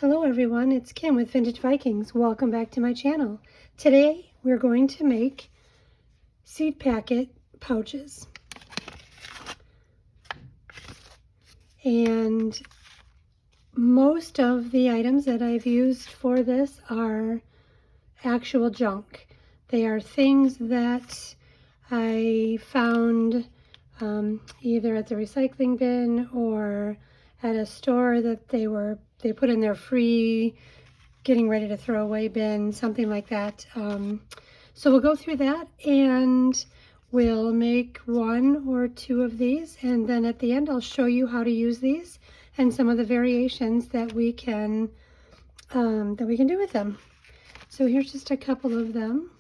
Hello everyone, it's Kim with Vintage Vikings. Welcome back to my channel. Today we're going to make seed packet pouches. And most of the items that I've used for this are actual junk. They are things that I found either at the recycling bin or at a store that they put in their free getting ready to throw away bin, something like that. So we'll go through that and we'll make one or two of these, and then at the end I'll show you how to use these and some of the variations that we can do with them. So here's just a couple of them.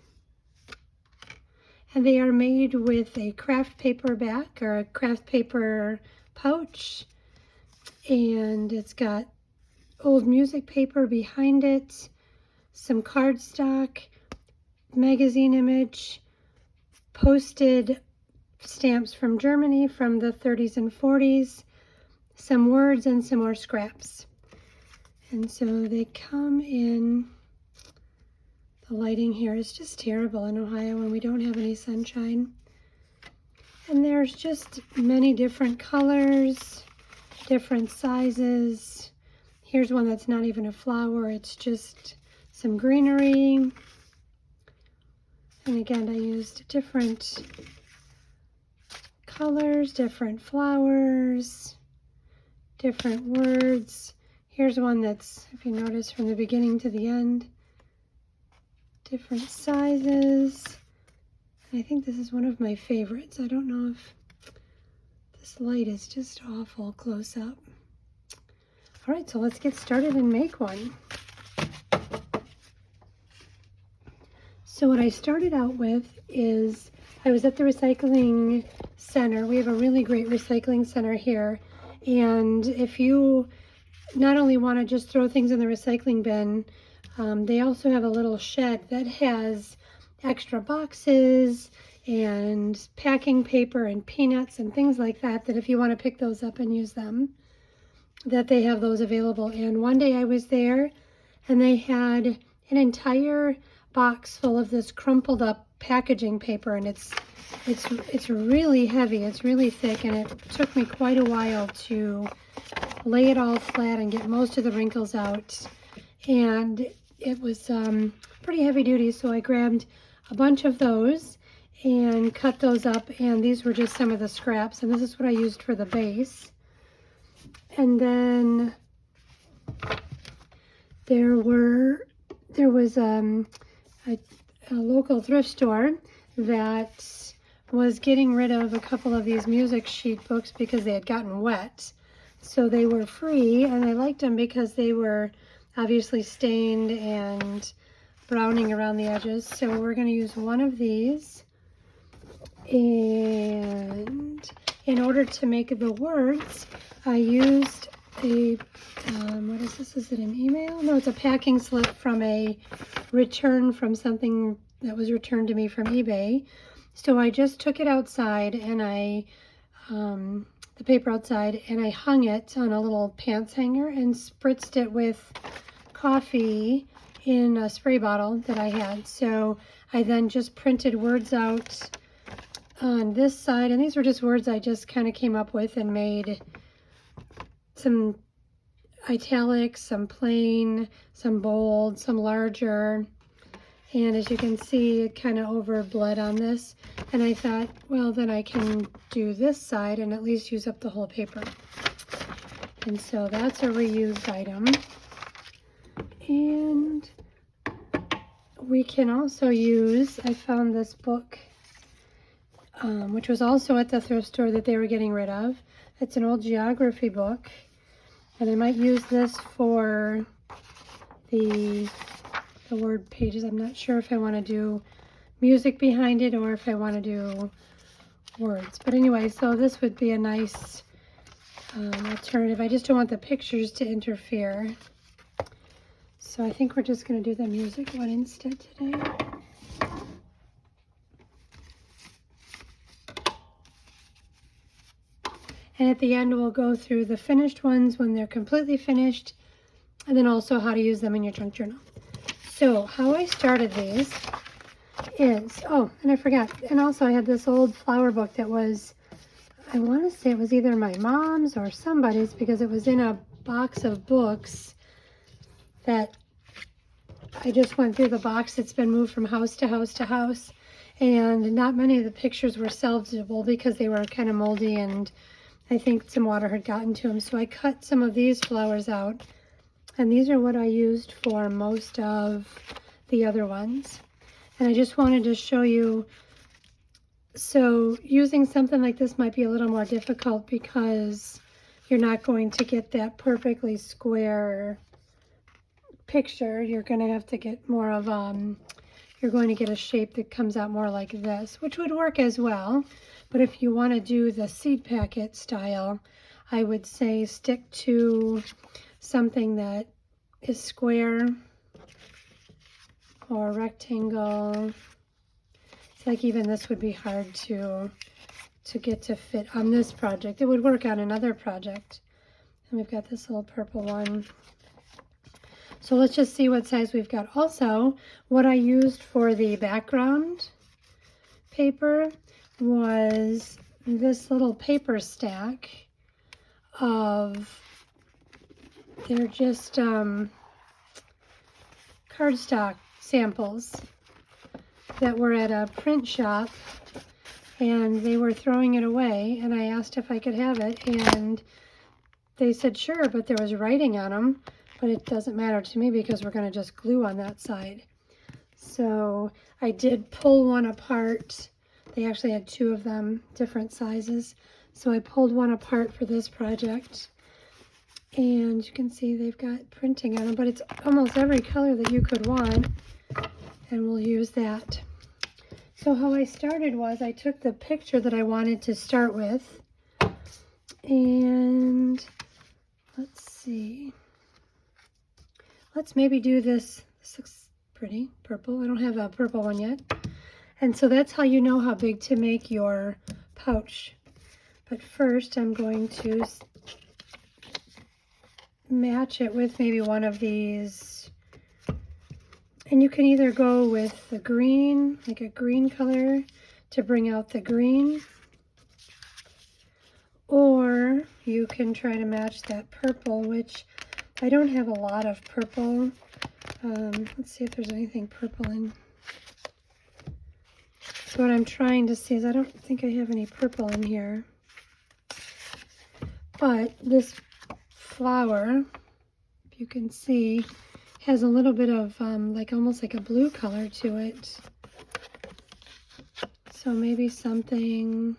And they are made with a craft paper back or a craft paper pouch. And it's got old music paper behind it, some cardstock, magazine image, posted stamps from Germany from the 30s and 40s, some words, and some more scraps. And so they come in. The lighting here is just terrible in Ohio when we don't have any sunshine. And there's just many different colors, different sizes. Here's one that's not even a flower, it's just some greenery. And again, I used different colors, different flowers, different words. Here's one that's, if you notice from the beginning to the end, different sizes. And I think this is one of my favorites. I don't know if this light is just awful close up. All right, so let's get started and make one. So what I started out with is I was at the recycling center. We have a really great recycling center here. And if you not only want to just throw things in the recycling bin, they also have a little shed that has extra boxes and packing paper and peanuts and things like that, that if you want to pick those up and use them, that they have those available. And one day I was there and they had an entire box full of this crumpled up packaging paper, and it's really heavy, it's really thick, and it took me quite a while to lay it all flat and get most of the wrinkles out. And it was pretty heavy duty, so I grabbed a bunch of those and cut those up, and these were just some of the scraps, and this is what I used for the base. And then there was a local thrift store that was getting rid of a couple of these music sheet books because they had gotten wet. So they were free, and I liked them because they were obviously stained and browning around the edges. So we're going to use one of these. And in order to make the words, I used a, what is this? Is it an email? No, it's a packing slip from a return from something that was returned to me from eBay. So I just took it outside and the paper outside, and I hung it on a little pants hanger and spritzed it with coffee in a spray bottle that I had. So I then just printed words out on this side, and these were just words I just kind of came up with and made some italics, some plain, some bold, some larger. And as you can see, it kind of overbled on this. And I thought, well, then I can do this side and at least use up the whole paper. And so that's a reused item. And we can also use, I found this book, which was also at the thrift store that they were getting rid of. It's an old geography book. And I might use this for the word pages. I'm not sure if I want to do music behind it or if I want to do words. But anyway, so this would be a nice alternative. I just don't want the pictures to interfere. So I think we're just going to do the music one instead today. And at the end, we'll go through the finished ones when they're completely finished, and then also how to use them in your junk journal. So how I started these is, oh, and I forgot, and also I had this old flower book that was, I want to say it was either my mom's or somebody's, because it was in a box of books that I just went through the box. It's been moved from house to house to house, and not many of the pictures were salvageable because they were kind of moldy, and I think some water had gotten to them. So I cut some of these flowers out, and these are what I used for most of the other ones. And I just wanted to show you, so using something like this might be a little more difficult because you're not going to get that perfectly square picture. You're going to have to get more of, you're going to get a shape that comes out more like this, which would work as well. But if you want to do the seed packet style, I would say stick to something that is square or rectangle. It's like even this would be hard to get to fit on this project. It would work on another project. And we've got this little purple one. So let's just see what size we've got. Also, what I used for the background paper was this little paper stack of, they're just cardstock samples that were at a print shop, and they were throwing it away, and I asked if I could have it, and they said sure, but there was writing on them, but it doesn't matter to me because we're going to just glue on that side. So I did pull one apart. They actually had two of them, different sizes, so I pulled one apart for this project, and you can see they've got printing on them, but it's almost every color that you could want, and we'll use that. So how I started was I took the picture that I wanted to start with, and let's see, let's maybe do this. This looks pretty purple. I don't have a purple one yet. And so that's how you know how big to make your pouch. But first I'm going to match it with maybe one of these. And you can either go with the green, like a green color to bring out the green, or you can try to match that purple, which I don't have a lot of purple. Let's see if there's anything purple in. So what I'm trying to see is I don't think I have any purple in here. But this flower, if you can see, has a little bit of like almost like a blue color to it. So maybe something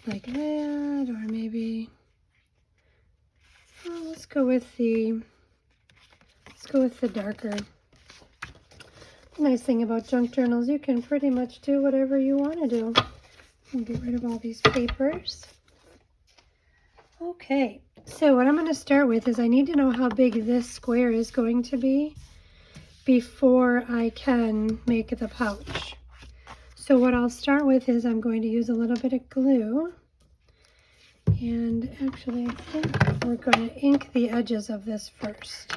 like that, or maybe, oh, let's go with the darker. The nice thing about junk journals, you can pretty much do whatever you want to do. I'll get rid of all these papers. Okay, so what I'm going to start with is I need to know how big this square is going to be before I can make the pouch. So what I'll start with is I'm going to use a little bit of glue, and actually I think we're going to ink the edges of this first.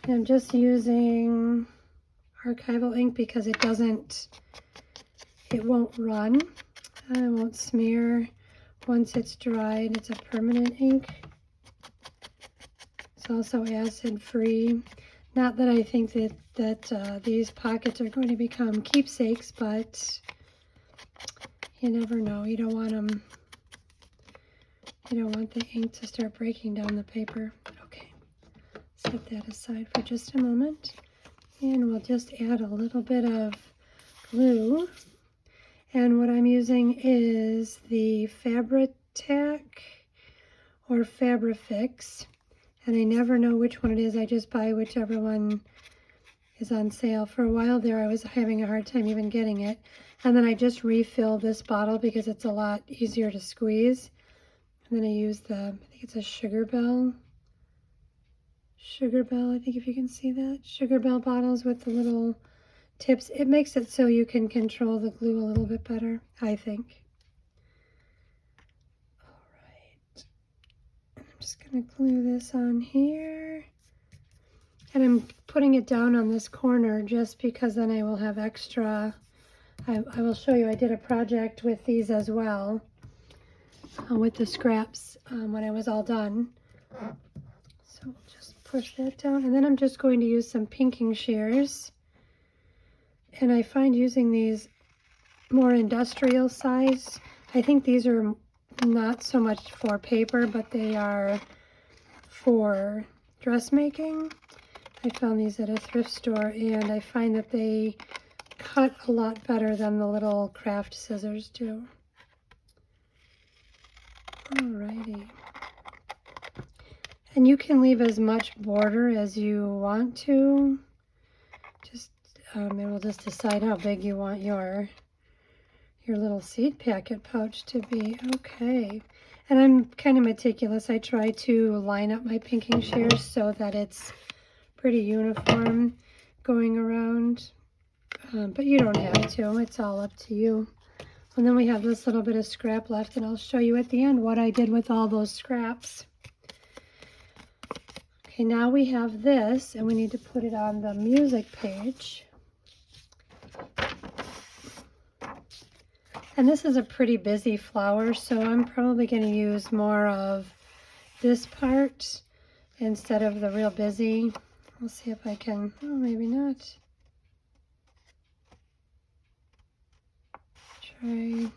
And I'm just using archival ink because it won't run, it won't smear. Once it's dried, it's a permanent ink. It's also acid free. Not that I think that these pockets are going to become keepsakes, but you never know. You don't want them. You don't want the ink to start breaking down the paper. Okay, set that aside for just a moment, and we'll just add a little bit of glue. And what I'm using is the Fabri-Tac or Fabri-Fix, and I never know which one it is. I just buy whichever one is on sale. For a while there, I was having a hard time even getting it, and then I just refill this bottle because it's a lot easier to squeeze. And then I use I think it's a Sugar Belle, I think, if you can see that. Sugar Belle bottles with the little tips. It makes it so you can control the glue a little bit better, I think. All right. just gonna glue this on here. And I'm putting it down on this corner just because then I will have extra. I will show you, I did a project with these as well, with the scraps when I was all done. So we'll just push that down. And then I'm just going to use some pinking shears. And I find using these more industrial size, I think these are not so much for paper, but they are for dressmaking. I found these at a thrift store, and I find that they cut a lot better than the little craft scissors do. Alrighty. And you can leave as much border as you want to. Just, it will just decide how big you want your little seed packet pouch to be. Okay. And I'm kind of meticulous. I try to line up my pinking shears so that it's pretty uniform going around. But you don't have to. It's all up to you. And then we have this little bit of scrap left, and I'll show you at the end what I did with all those scraps. Okay, now we have this, and we need to put it on the music page. And this is a pretty busy flower, so I'm probably going to use more of this part instead of the real busy. We'll see if I can, oh, maybe not. Try,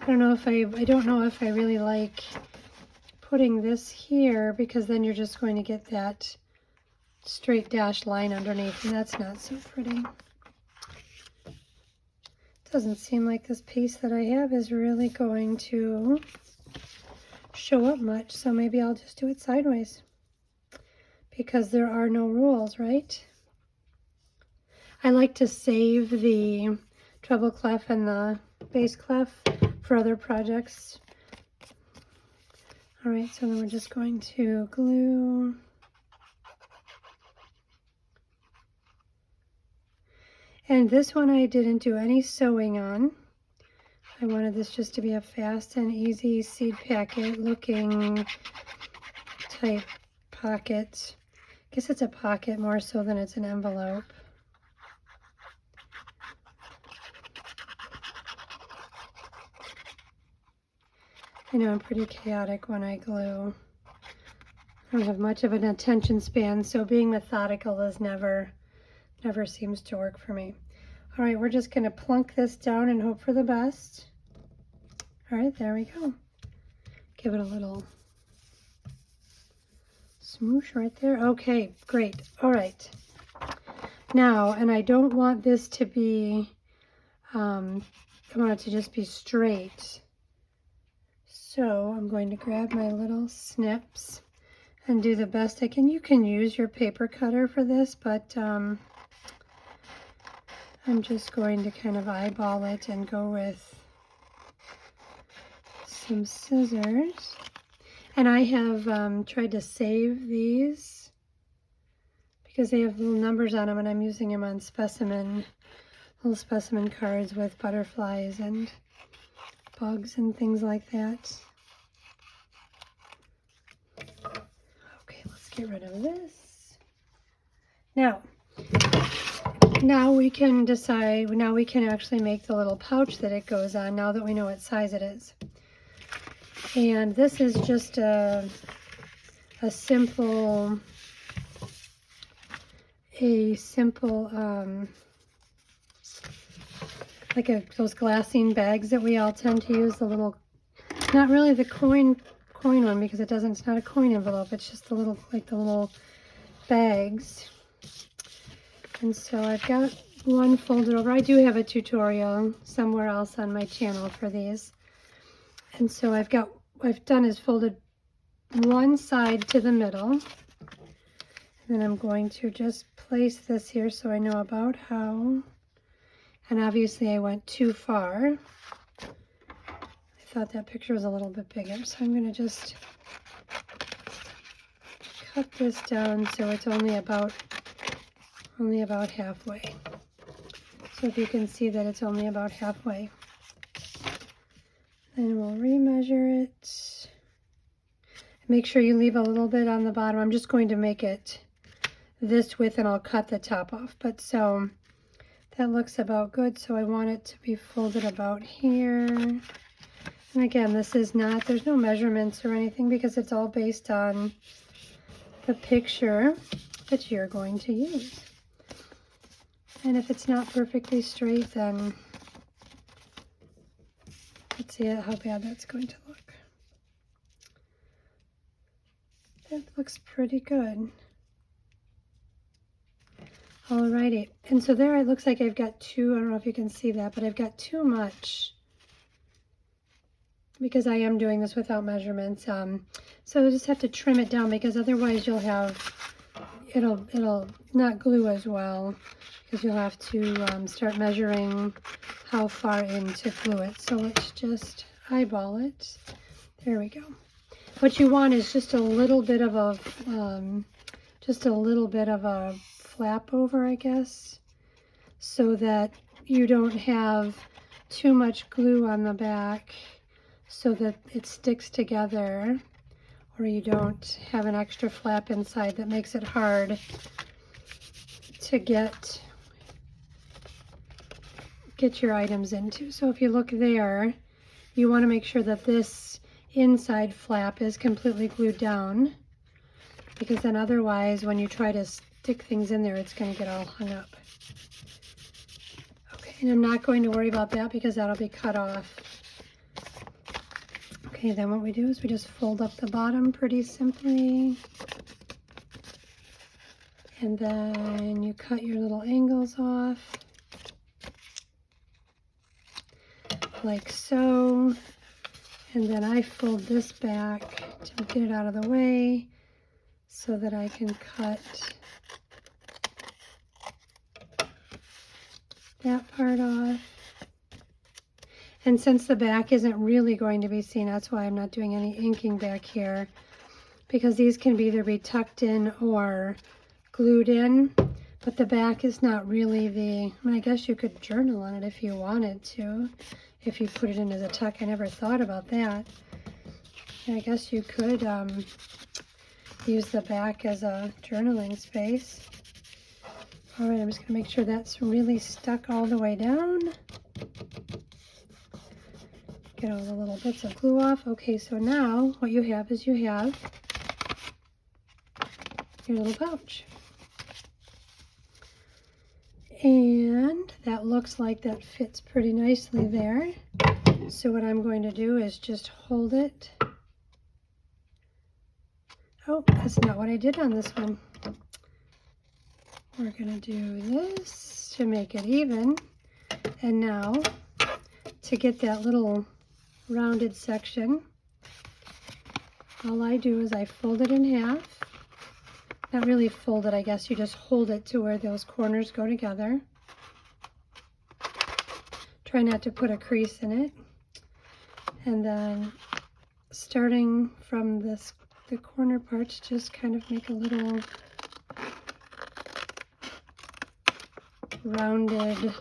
I don't know if I really like putting this here, because then you're just going to get that straight dashed line underneath, and that's not so pretty. Doesn't seem like this piece that I have is really going to show up much, so maybe I'll just do it sideways, because there are no rules, right? I like to save the treble clef and the bass clef for other projects. All right, so then we're just going to glue. And this one I didn't do any sewing on. I wanted this just to be a fast and easy seed packet looking type pocket. I guess it's a pocket more so than it's an envelope. I know I'm pretty chaotic when I glue. I don't have much of an attention span, so being methodical is never seems to work for me. All right, we're just gonna plunk this down and hope for the best. All right, there we go. Give it a little smoosh right there. Okay, great. All right. Now, and I don't want this to be, I want it to just be straight. So I'm going to grab my little snips and do the best I can. You can use your paper cutter for this, but I'm just going to kind of eyeball it and go with some scissors. And I have tried to save these because they have little numbers on them, and I'm using them on little specimen cards with butterflies and bugs and things like that. Okay, let's get rid of this. Now we can decide, now we can actually make the little pouch that it goes on, now that we know what size it is. And this is just a simple like those glassine bags that we all tend to use, the little, not really the coin one, because it's not a coin envelope, it's just the little, like the little bags. And so I've got one folded over. I do have a tutorial somewhere else on my channel for these. And so what I've done is folded one side to the middle. And then I'm going to just place this here so I know about how. And obviously I went too far. I thought that picture was a little bit bigger. So I'm going to just cut this down so it's only about halfway. So if you can see that it's only about halfway. Then we'll remeasure it. Make sure you leave a little bit on the bottom. I'm just going to make it this width and I'll cut the top off. But so that looks about good. So I want it to be folded about here. And again, this is not, there's no measurements or anything because it's all based on the picture that you're going to use. And if it's not perfectly straight, then let's see how bad that's going to look. That looks pretty good. Alrighty, and so there it looks like I've got two, I don't know if you can see that, but I've got too much because I am doing this without measurements. So I just have to trim it down because otherwise you'll have, it'll not glue as well because you'll have to start measuring how far in to glue it. So let's just eyeball it. There we go. What you want is just a little bit of a, flap over, I guess, so that you don't have too much glue on the back so that it sticks together, or you don't have an extra flap inside that makes it hard to get your items into. So if you look there, you want to make sure that this inside flap is completely glued down, because then otherwise when you try to stick things in there, it's going to get all hung up. Okay, and I'm not going to worry about that because that'll be cut off. Okay, then what we do is we just fold up the bottom pretty simply. And then you cut your little angles off. Like so. And then I fold this back to get it out of the way so that I can cut that part off. And since the back isn't really going to be seen, that's why I'm not doing any inking back here, because these can either be tucked in or glued in, but the back is not really I mean, I guess you could journal on it if you wanted to, if you put it in as a tuck. I never thought about that. And I guess you could use the back as a journaling space. All right, I'm just gonna make sure that's really stuck all the way down. Get all the little bits of glue off. Okay, so now what you have is you have your little pouch. And that looks like that fits pretty nicely there. So what I'm going to do is just hold it. Oh, that's not what I did on this one. We're going to do this to make it even. And now, to get that little rounded section, all I do is I fold it in half. Not really fold it, I guess. You just hold it to where those corners go together. Try not to put a crease in it. And then starting from the corner parts, just kind of make a little rounded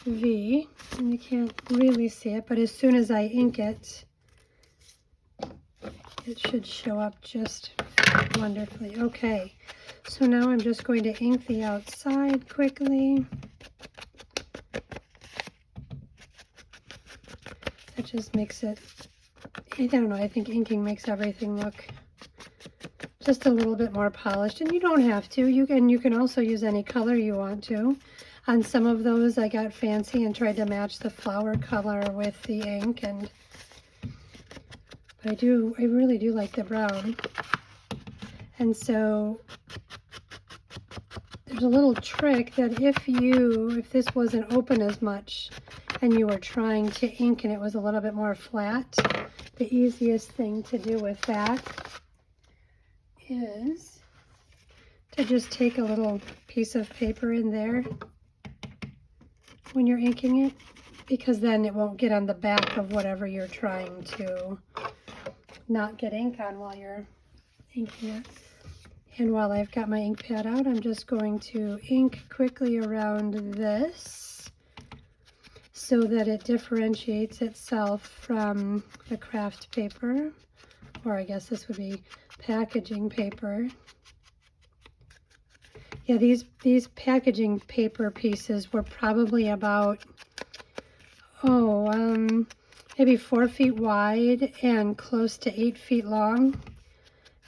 V. And you can't really see it, but as soon as I ink it, it should show up just wonderfully. Okay, so now I'm just going to ink the outside quickly. That just makes it, I don't know, I think inking makes everything look just a little bit more polished, and you don't have to. You can also use any color you want to. On some of those I got fancy and tried to match the flower color with the ink, but I really do like the brown. And so there's a little trick that if this wasn't open as much and you were trying to ink and it was a little bit more flat, the easiest thing to do with that is to just take a little piece of paper in there when you're inking it, because then it won't get on the back of whatever you're trying to not get ink on while you're inking it. And while I've got my ink pad out, I'm just going to ink quickly around this so that it differentiates itself from the craft paper or I guess this would be packaging paper. Yeah, these packaging paper pieces were probably about, maybe 4 feet wide and close to 8 feet long.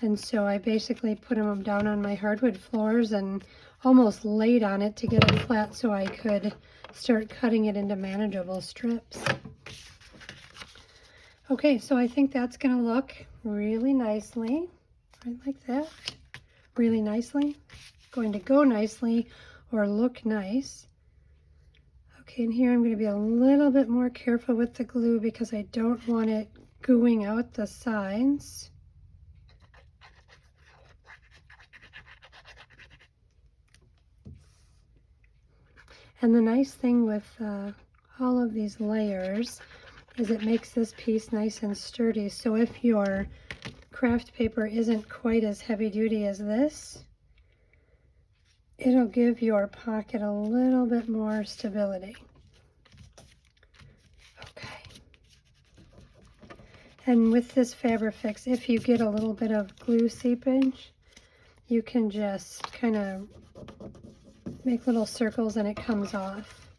And so I basically put them down on my hardwood floors and almost laid on it to get it flat so I could start cutting it into manageable strips. Okay, so I think that's going to look really nicely, right like that, really nicely. Going to go nicely or look nice. Okay, and here I'm going to be a little bit more careful with the glue because I don't want it gooing out the sides. And the nice thing with all of these layers is it makes this piece nice and sturdy. So if your craft paper isn't quite as heavy duty as this, it'll give your pocket a little bit more stability. Okay. And with this Fabrifix, if you get a little bit of glue seepage, you can just kind of make little circles and it comes off.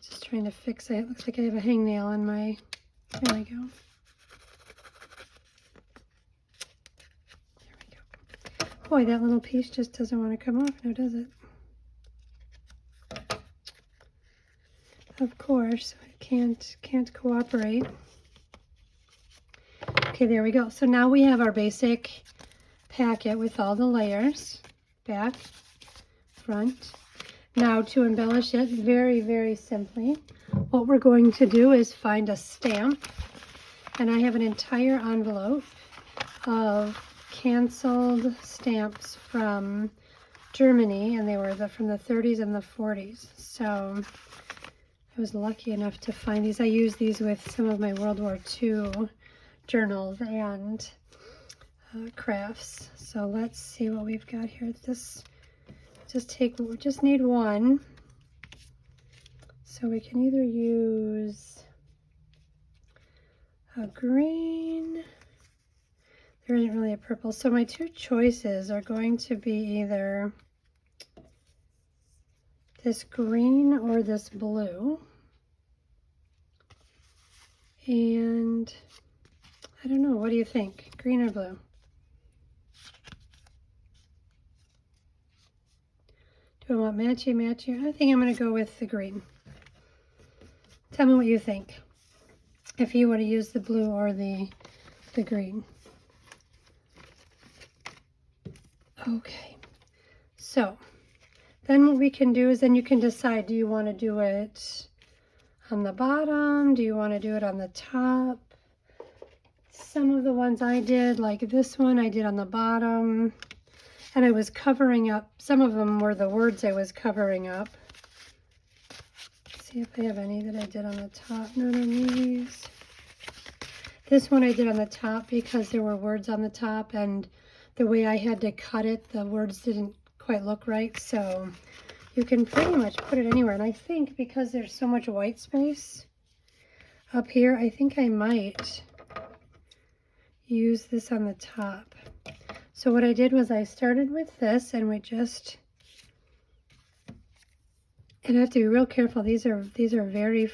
Just trying to fix it. It looks like I have a hangnail on my, there we go. There we go. Boy, that little piece just doesn't want to come off now, does it? Of course, it can't cooperate. Okay, there we go. So now we have our basic packet with all the layers, back, front. Now to embellish it very, very simply, what we're going to do is find a stamp, and I have an entire envelope of canceled stamps from Germany, and they were from the 30s and the 40s. So I was lucky enough to find these. I use these with some of my World War II journals and crafts. So let's see what we've got here. We just need one. So we can either use a green. There isn't really a purple. So my two choices are going to be either this green or this blue. And I don't know, what do you think? Green or blue? Do I want matchy matchy? I think I'm going to go with the green. Tell me what you think. If you want to use the blue or the green. Okay. So then what we can do is then you can decide, do you want to do it on the bottom? Do you want to do it on the top? Some of the ones I did, like this one, I did on the bottom. And I was covering up, some of them were the words I was covering up. Let's see if I have any that I did on the top. None of these. This one I did on the top because there were words on the top, and the way I had to cut it, the words didn't quite look right. So you can pretty much put it anywhere. And I think because there's so much white space up here, I think I might use this on the top. So what I did was I started with this, and and I have to be real careful. These are very,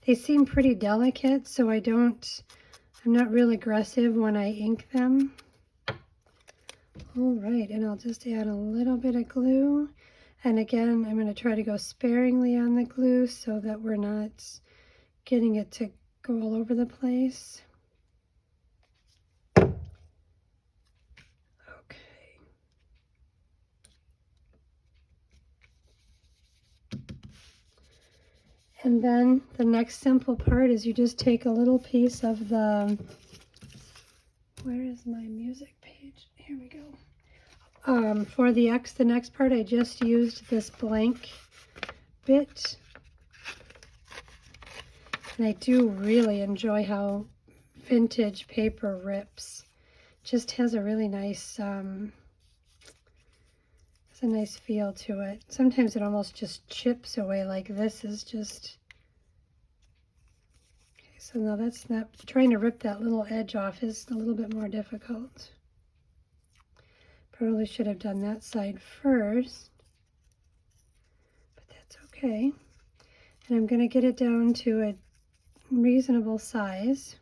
they seem pretty delicate, so I'm not real aggressive when I ink them. All right, and I'll just add a little bit of glue. And again, I'm going to try to go sparingly on the glue so that we're not getting it to go all over the place. And then the next simple part is you just take a little piece of the, where is my music page? Here we go. For the next part, I just used this blank bit. And I do really enjoy how vintage paper rips. Just has a really nice, it's a nice feel to it. Sometimes it almost just chips away, like this is just So now that's not, trying to rip that little edge off is a little bit more difficult. Probably should have done that side first, but that's okay. And I'm going to get it down to a reasonable size.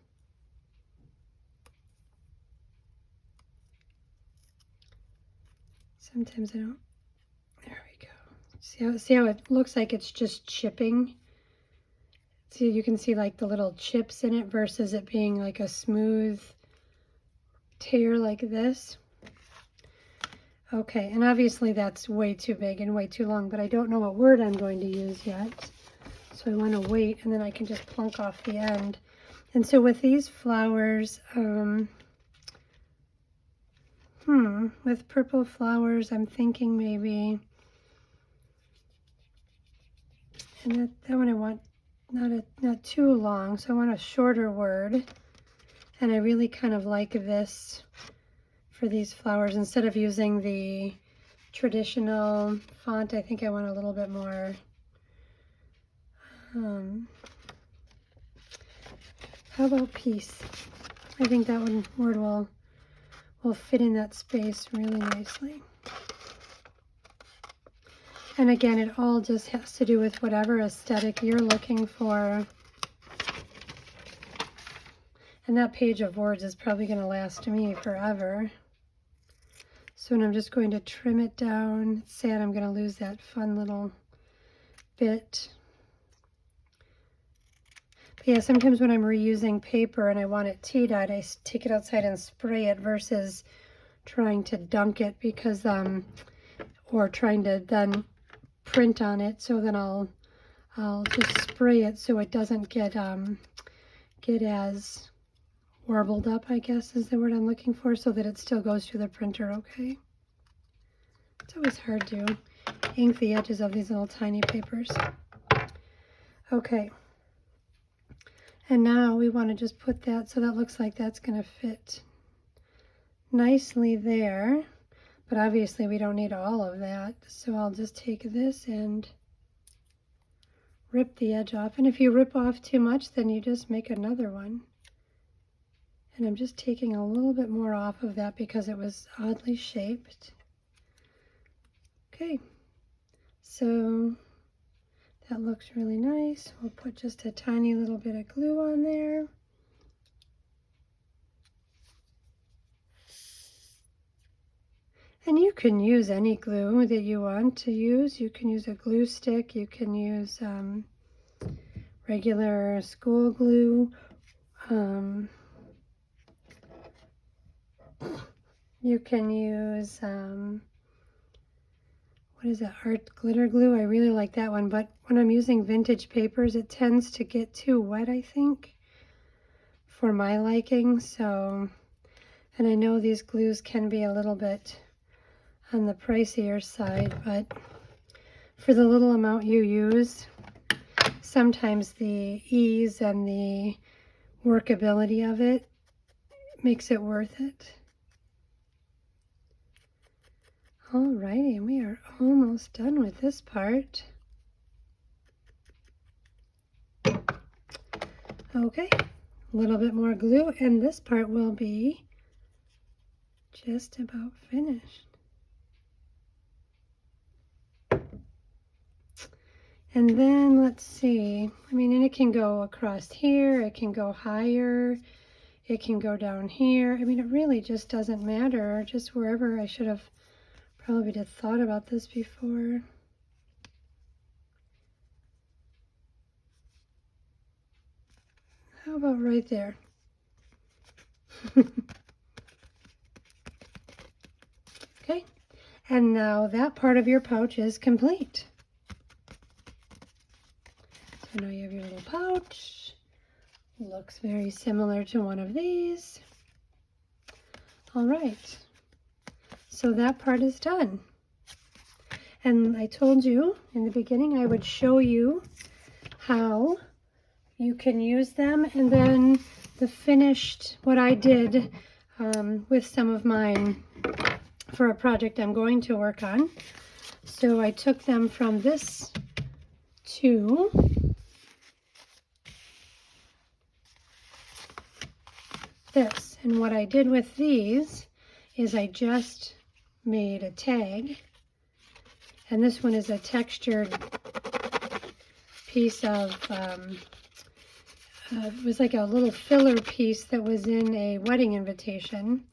Sometimes I don't, there we go. See how it looks like it's just chipping? See, you can see like the little chips in it versus it being like a smooth tear like this. Okay, and obviously that's way too big and way too long, but I don't know what word I'm going to use yet. So I want to wait, and then I can just plunk off the end. And so with these flowers, with purple flowers, I'm thinking maybe, and that one I want not too long, so I want a shorter word. And I really kind of like this for these flowers. Instead of using the traditional font, I think I want a little bit more, how about peace? I think that word will fit in that space really nicely. And again, it all just has to do with whatever aesthetic you're looking for. And that page of words is probably going to last me forever. So I'm just going to trim it down. It's sad I'm going to lose that fun little bit. But yeah, sometimes when I'm reusing paper and I want it tea-dyed, I take it outside and spray it versus trying to dunk it because, or trying to then print on it. So then I'll just spray it so it doesn't get as warbled up, I guess is the word I'm looking for, so that it still goes through the printer okay. It's always hard to ink the edges of these little tiny papers. Okay. And now we want to just put that so that looks like that's going to fit nicely there. But obviously we don't need all of that. So I'll just take this and rip the edge off. And if you rip off too much, then you just make another one. And I'm just taking a little bit more off of that because it was oddly shaped. Okay, so that looks really nice. We'll put just a tiny little bit of glue on there. And you can use any glue that you want to use. You can use a glue stick. You can use regular school glue. You can use, what is that, art glitter glue? I really like that one, but when I'm using vintage papers, it tends to get too wet, I think, for my liking. So, and I know these glues can be a little bit on the pricier side, but for the little amount you use, sometimes the ease and the workability of it makes it worth it. Alrighty, we are almost done with this part. Okay, a little bit more glue, and this part will be just about finished. And then let's see, I mean, and it can go across here, it can go higher, it can go down here. I mean, it really just doesn't matter, just wherever. I should have probably just thought about this before. How about right there? Okay, and now that part of your pouch is complete. So now you have your little pouch. Looks very similar to one of these. All right, so that part is done. And I told you in the beginning I would show you how you can use them, and then the finished, what I did with some of mine for a project I'm going to work on. So I took them from this to this. And what I did with these is I just made a tag, and this one is a textured piece of, it was like a little filler piece that was in a wedding invitation.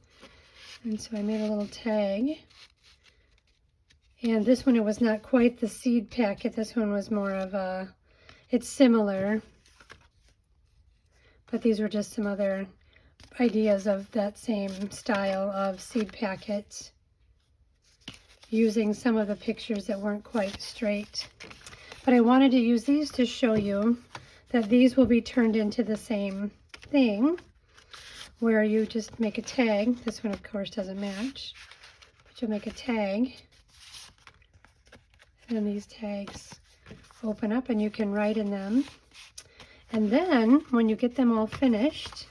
And so I made a little tag. And this one, it was not quite the seed packet. This one was more of a, it's similar, but these were just some other ideas of that same style of seed packet, using some of the pictures that weren't quite straight. But I wanted to use these to show you that these will be turned into the same thing, where you just make a tag. This one, of course, doesn't match, but you'll make a tag, and these tags open up and you can write in them. And then when you get them all finished,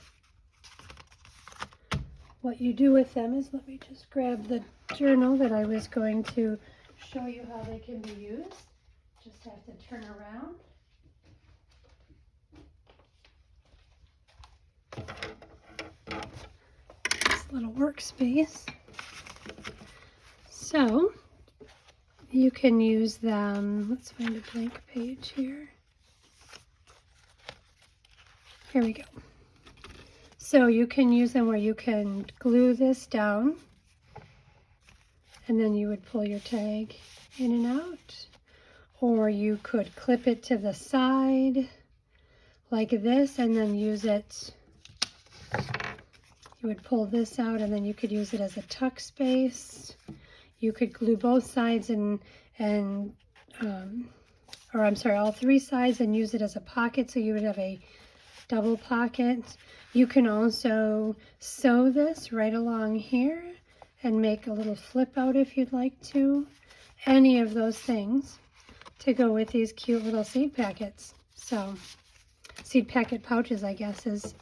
what you do with them is, let me just grab the journal that I was going to show you how they can be used. Just have to turn around. This little workspace. So you can use them. Let's find a blank page here. Here we go. So you can use them where you can glue this down, and then you would pull your tag in and out, or you could clip it to the side like this and then use it. You would pull this out and then you could use it as a tuck space. You could glue both sides all three sides and use it as a pocket, so you would have a double pocket. You can also sew this right along here and make a little flip out if you'd like to. Any of those things to go with these cute little seed packets. So, seed packet pouches, I guess, is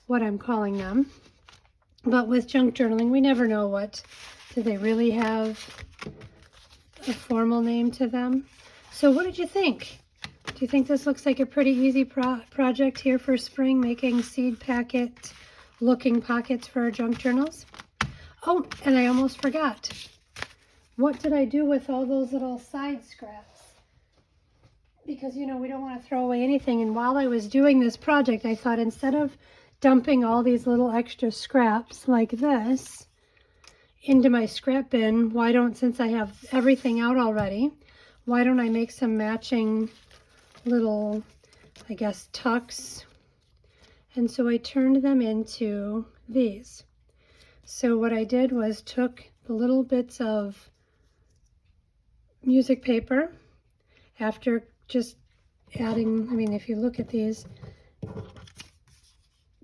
what I'm calling them. But with junk journaling, we never know do they really have a formal name to them. So what did you think? Do you think this looks like a pretty easy project here for spring, making seed packet looking pockets for our junk journals? Oh, and I almost forgot. What did I do with all those little side scraps? Because, you know, we don't want to throw away anything. And while I was doing this project, I thought, instead of dumping all these little extra scraps like this into my scrap bin, why don't, since I have everything out already, why don't I make some matching little, I guess, tucks? And so I turned them into these. So what I did was took the little bits of music paper, after just adding, I mean, if you look at these,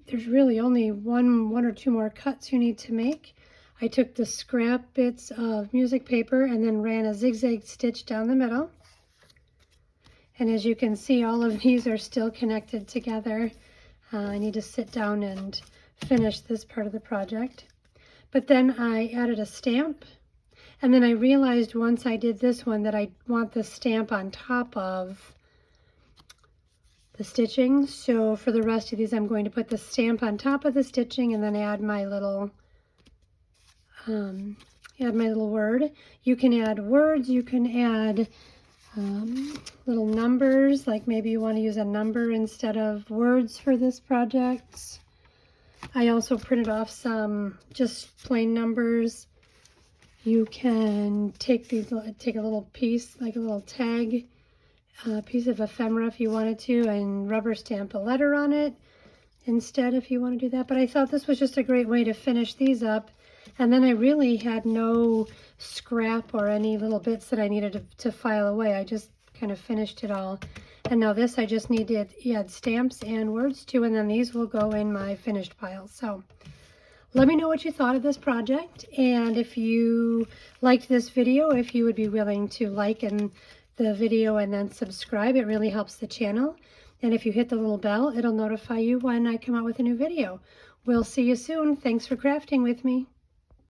there's really only one or two more cuts you need to make. I took the scrap bits of music paper and then ran a zigzag stitch down the middle. And as you can see, all of these are still connected together. I need to sit down and finish this part of the project. But then I added a stamp, and then I realized once I did this one that I want the stamp on top of the stitching. So for the rest of these, I'm going to put the stamp on top of the stitching and then add my little word. You can add words, you can add little numbers, like maybe you want to use a number instead of words for this project. I also printed off some just plain numbers. You can take a little piece, like a little tag, piece of ephemera if you wanted to, and rubber stamp a letter on it instead if you want to do that. But I thought this was just a great way to finish these up. And then I really had no scrap or any little bits that I needed to file away. I just kind of finished it all. And now this I just need to add stamps and words to, and then these will go in my finished pile. So let me know what you thought of this project, and if you liked this video, if you would be willing to like the video and then subscribe. It really helps the channel. And if you hit the little bell, it'll notify you when I come out with a new video. We'll see you soon. Thanks for crafting with me.